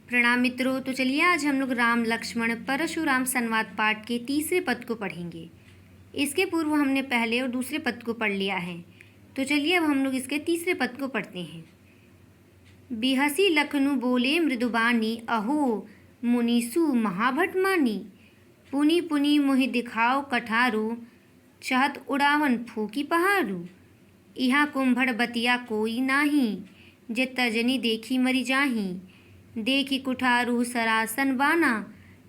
प्रणाम मित्रों। तो चलिए आज हम लोग राम लक्ष्मण परशुराम संवाद पाठ के तीसरे पद को पढ़ेंगे। इसके पूर्व हमने पहले और दूसरे पद को पढ़ लिया है। तो चलिए अब हम लोग इसके तीसरे पद को पढ़ते हैं। बिहसी लखनु बोले मृदुबानी, अहो मुनीसु महाभट मानी। पुनि पुनि मोहि दिखाओ कठारू, चहत उड़ावन फूकी पहाड़ू। इहाँ कुंभड़ बतिया कोई नाही, जे तजनी देखी मरी जाही। देखी कुठारू सरासन बाना,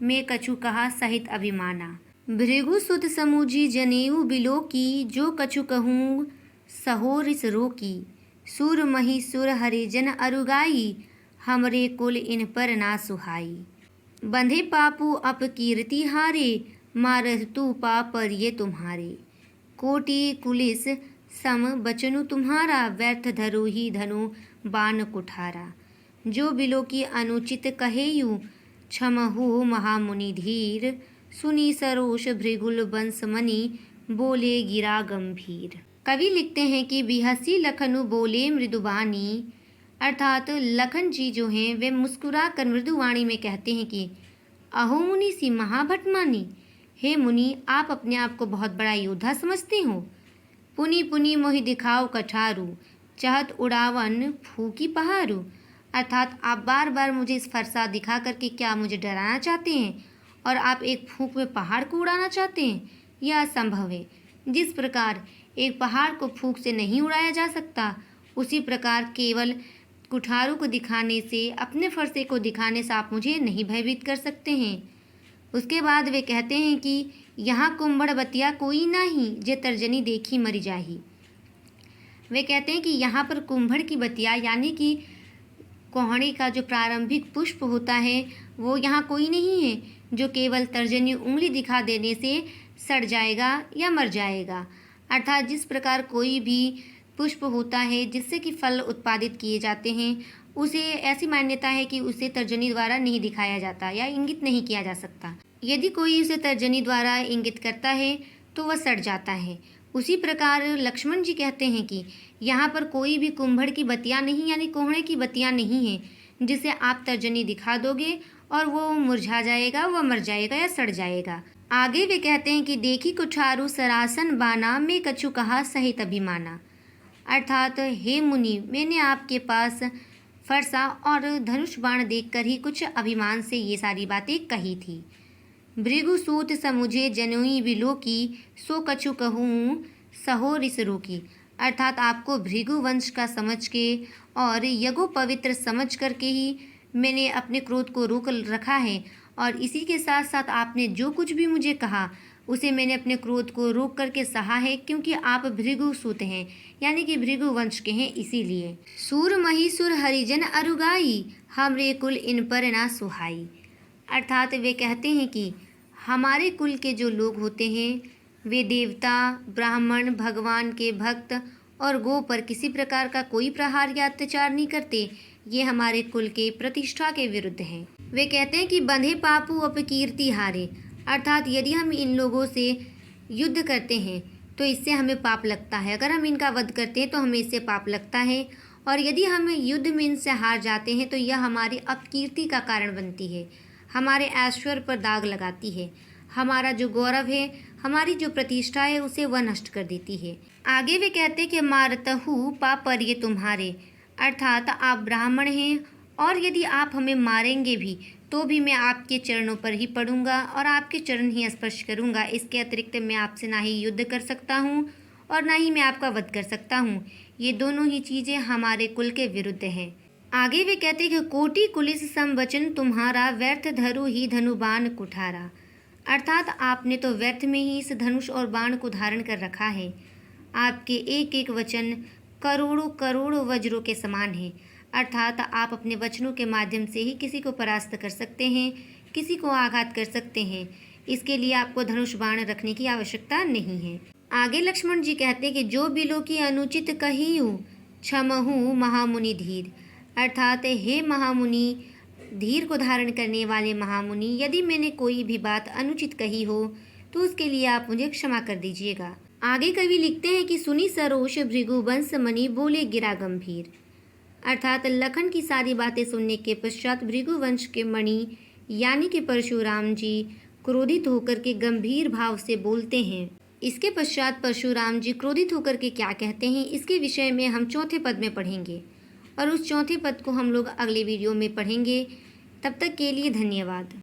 मैं कछु कहा सहित अभिमाना। भृगु सुत समूजी जनेऊ बिलो की, जो कछु कहूँ सहो रिस रोकी। सुर मही सुर हरिजन अरुगाई, हमरे कुल इन पर ना सुहाई। बंधे पापू अपकीर्ति हारे, मारह तू पापर ये तुम्हारे। कोटि कुलिस सम बचनु तुम्हारा, व्यर्थ धरो ही धनु बाण कुठारा। जो बिलो की अनुचित कहेयु, क्षमहु महामुनि धीर। सुनी सरोष भृगुल बंस मणि, बोले गिरा गंभीर। कवि लिखते हैं कि बिहसी लखनु बोले मृदुबानी, अर्थात लखन जी जो हैं वे मुस्कुरा कर मृदुवाणी में कहते हैं कि अहो मुनि सी महाभट मानी, हे मुनि आप अपने आप को बहुत बड़ा योद्धा समझते हो। पुनि पुनि मोहि दिखाओ कठारू, चहत उड़ावन फूकी पहाड़ू। अर्थात आप बार बार मुझे इस फरसा दिखा करके क्या मुझे डराना चाहते हैं और आप एक फूंक में पहाड़ को उड़ाना चाहते हैं। यह असंभव है। जिस प्रकार एक पहाड़ को फूंक से नहीं उड़ाया जा सकता, उसी प्रकार केवल कुठारू को दिखाने से, अपने फरसे को दिखाने से आप मुझे नहीं भयभीत कर सकते हैं। उसके बाद वे कहते हैं कि यहाँ कुंभड़ बतिया कोई नाही, जे तर्जनी देखी मरी जाही। वे कहते हैं कि यहाँ पर कुंभड़ की बतिया यानी कि कोहड़े का जो प्रारंभिक पुष्प होता है वो यहाँ कोई नहीं है, जो केवल तर्जनी उंगली दिखा देने से सड़ जाएगा या मर जाएगा। अर्थात जिस प्रकार कोई भी पुष्प होता है जिससे कि फल उत्पादित किए जाते हैं, उसे ऐसी मान्यता है कि उसे तर्जनी द्वारा नहीं दिखाया जाता या इंगित नहीं किया जा सकता। यदि कोई उसे तर्जनी द्वारा इंगित करता है तो वह सड़ जाता है। उसी प्रकार लक्ष्मण जी कहते हैं कि यहाँ पर कोई भी कुंभड़ की बतिया नहीं यानी कोहड़े की बतिया नहीं है जिसे आप तर्जनी दिखा दोगे और वो मुरझा जाएगा, वह मर जाएगा या सड़ जाएगा। आगे वे कहते हैं कि देखी कुठारू सरासन बाना, मैं कछु कहा सहित अभिमाना। अर्थात हे मुनि, मैंने आपके पास फरसा और धनुष बाण देखकर ही कुछ अभिमान से ये सारी बातें कही थी। भृगु सूत समुझे जनोई बिलो की, सो कछु कहूँ सहो रिस रोकी। अर्थात आपको भृगु वंश का समझ के और यज्ञो पवित्र समझ करके ही मैंने अपने क्रोध को रोक रखा है, और इसी के साथ साथ आपने जो कुछ भी मुझे कहा उसे मैंने अपने क्रोध को रोक करके सहा है, क्योंकि आप भृगु सूत हैं यानी कि भृगु वंश के हैं। इसीलिए सूर मही सुर हरिजन अरुगाई, हमरे कुल इन पर ना सुहाई। अर्थात वे कहते हैं कि हमारे कुल के जो लोग होते हैं वे देवता, ब्राह्मण, भगवान के भक्त और गो पर किसी प्रकार का कोई प्रहार या अत्याचार नहीं करते। ये हमारे कुल के प्रतिष्ठा के विरुद्ध हैं। वे कहते हैं कि बंधे पापू अपकीर्ति हारे। अर्थात यदि हम इन लोगों से युद्ध करते हैं तो इससे हमें पाप लगता है। अगर हम इनका वध करते हैं तो हमें इससे पाप लगता है, और यदि हम युद्ध में इनसे हार जाते हैं तो यह हमारी अपकीर्ति का कारण बनती है, हमारे ऐश्वर्य पर दाग लगाती है, हमारा जो गौरव है, हमारी जो प्रतिष्ठा है उसे वह नष्ट कर देती है। आगे वे कहते हैं कि मारतहु पापर ये तुम्हारे। अर्थात आप ब्राह्मण हैं और यदि आप हमें मारेंगे भी तो भी मैं आपके चरणों पर ही पड़ूंगा और आपके चरण ही स्पर्श करूंगा। इसके अतिरिक्त मैं आपसे ना ही युद्ध कर सकता हूँ और ना ही मैं आपका वध कर सकता हूँ। ये दोनों ही चीज़ें हमारे कुल के विरुद्ध हैं। आगे वे कहते हैं कि कोटि कुलिस सम वचन तुम्हारा, व्यर्थ धरु ही धनु बाण कुठारा। अर्थात आपने तो व्यर्थ में ही इस धनुष और बाण को धारण कर रखा है। आपके एक एक वचन करोड़ों करोड़ों वज्रों के समान है। अर्थात आप अपने वचनों के माध्यम से ही किसी को परास्त कर सकते हैं, किसी को आघात कर सकते हैं। इसके लिए आपको धनुष बाण रखने की आवश्यकता नहीं है। आगे लक्ष्मण जी कहते हैं कि जो बिलो की अनुचित कहियु, क्षमहु महामुनि धीर। अर्थात हे महामुनि, धीर को धारण करने वाले महामुनि, यदि मैंने कोई भी बात अनुचित कही हो तो उसके लिए आप मुझे क्षमा कर दीजिएगा। आगे कवि लिखते हैं कि सुनी सरोष भृगु बंस मणि, बोले गिरा गंभीर। अर्थात लखन की सारी बातें सुनने के पश्चात भृगुवंश के मणि यानी कि परशुराम जी क्रोधित होकर के गंभीर भाव से बोलते हैं। इसके पश्चात परशुराम जी क्रोधित होकर के क्या कहते हैं, इसके विषय में हम चौथे पद में पढ़ेंगे और उस चौथे पद को हम लोग अगले वीडियो में पढ़ेंगे। तब तक के लिए धन्यवाद।